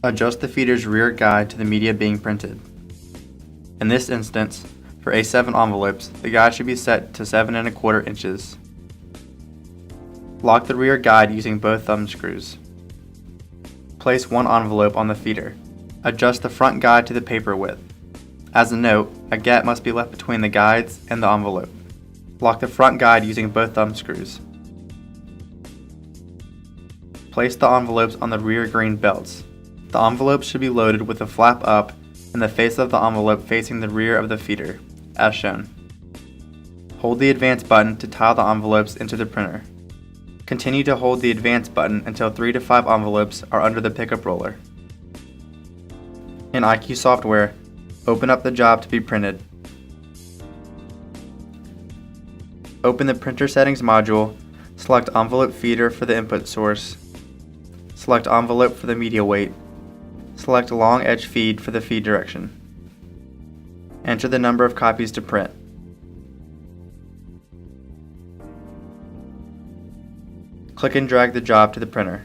Adjust the feeder's rear guide to the media being printed. In this instance, for A7 envelopes, the guide should be set to 7 1/4 inches. Lock the rear guide using both thumb screws. Place one envelope on the feeder. Adjust the front guide to the paper width. As a note, a gap must be left between the guides and the envelope. Lock the front guide using both thumb screws. Place the envelopes on the rear green belts. The envelopes should be loaded with the flap up and the face of the envelope facing the rear of the feeder, as shown. Hold the advance button to tile the envelopes into the printer. Continue to hold the advance button until 3 to 5 envelopes are under the pickup roller. In IQ software, open up the job to be printed. Open the printer settings module, select envelope feeder for the input source, select envelope for the media weight, select long edge feed for the feed direction. Enter the number of copies to print. Click and drag the job to the printer.